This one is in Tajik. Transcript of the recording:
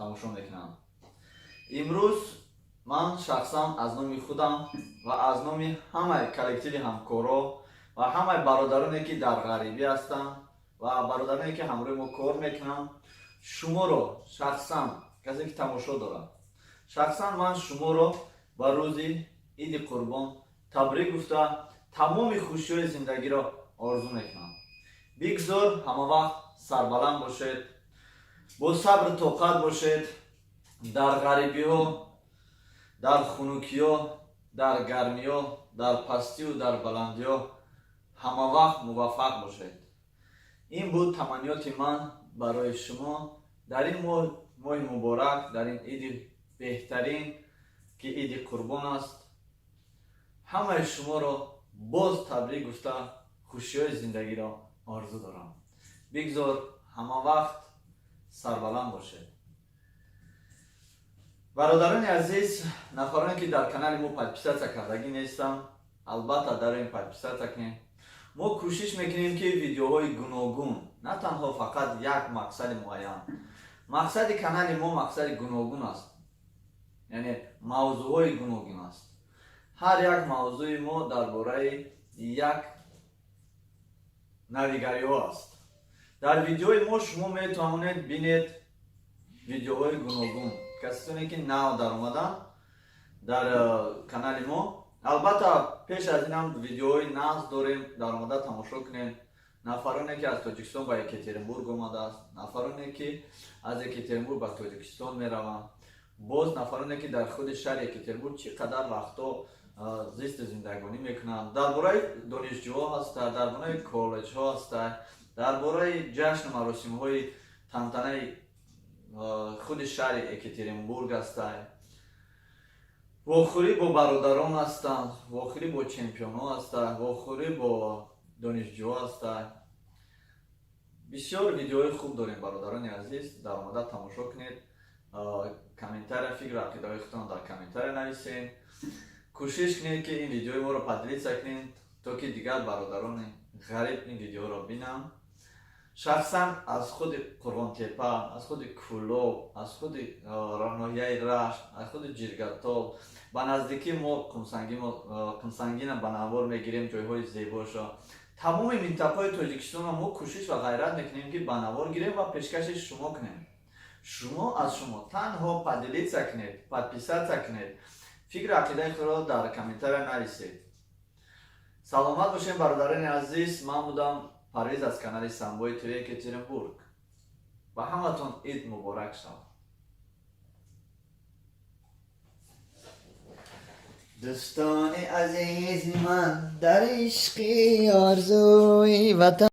тамошо мекунам. имрӯз ман шахсан аз номи худам ва аз номи ҳамаи коллективи ҳамкоро ва ҳамаи бародароне ки дар ғарибӣ ҳастанд ва бародароне ки ҳамроҳи мо кор мекунанд, шуморо шахсан касе ки тамошо дорад, шахсан ман шуморо ба рӯзи иди қурбон табрик гуфта тамоми хушиҳои зиндагиро орзу мекунам. бигзор ҳамавақт сарбаланд бошед, бо сабру тоқат бошед, дар ғарибиҳо, дар хунукиҳо, дар гармиҳо, дар пастиву дар баландиҳо ҳамавақт муваффақ бошед. ин буд таманниёти ман барои шумо дар ин моҳи муборак, дар ин иди беҳтарин ки иди қурбон аст. ҳамаи шуморо боз табрик гуфта хушиҳои зиндагиро орзу дорам. бигзор ҳамавақт сарбаланд бошед. бародарони азиз, нафароне ки дар канали мо подписатсия кардагӣ нестанд, албатта дароем подписатсия кунем. мо кӯшиш мекунем ки видеоҳои гуногун, на танҳо фақат як мақсади муайян, мақсади канали мо мақсади гуногун аст, яъне мавзӯъҳои гуногун аст. ҳар як мавзӯи мо дар бораи як навигариҳо аст. дар видеои мо шумо метавонед бинед видеоҳои гуногун, касоне ки нав даромаданд дар канали мо. албатта пеш аз ин ҳам видеоҳои нағз дорем, даромада тамошо кунед. нафароне ки аз Тоҷикистон ба Екатеринбург омадааст, нафароне ки аз Екатеринбург ба Тоҷикистон мераванд, боз нафароне ки дар худи шаҳри Екатеринбург чӣ қадар вақтҳо зисту зиндагонӣ мекунанд, дар бораи донишҷӯҳо ҳастад, дар бораи коллеҷҳо ҳастад, дар бораи ҷашну маросимҳои тантанаи худи шаҳри Екатеринбург ҳастад, вохӯрӣ бо бародарон ҳастанд, вохӯрӣ бо чемпионҳо ҳастанд, вохӯрӣ бо донишҷӯҳо ҳастанд. бисёр видеоҳои хуб дорем бародарони азиз, даромада тамошо кунед. комментария фикру ақидаҳои худтон дар комментария нависед. кӯшиш кунед ки ин видеои моро поделиться кунед, то ки дигар бародарони ғариб ин видеоро бинанд. шахсан аз худи Қурбонтепа, аз худи Кӯлоб, аз худи роҳноҳияи Рашт, аз худи Ҷиргатол, ба наздикии мо Қумсангина ба навор мегирем ҷойҳои зебошо. тамоми минтақаҳои Тоҷикистонро мо кӯшиш ва ғайрат мекунем ки ба навор гирем ва пешкаши шумо кунем. шумо аз шумо танҳо поделиться кунед, подписатсия кунед, фикру ақидаи худро дар комментария нависед. саломат бошед бародарони азиз. ман будам Парвиз аз канали Самбои ТВ Екатеринбург. ба ҳаматон ид муборак шавад. دوستان عزیز من در عشق آرزوی وطن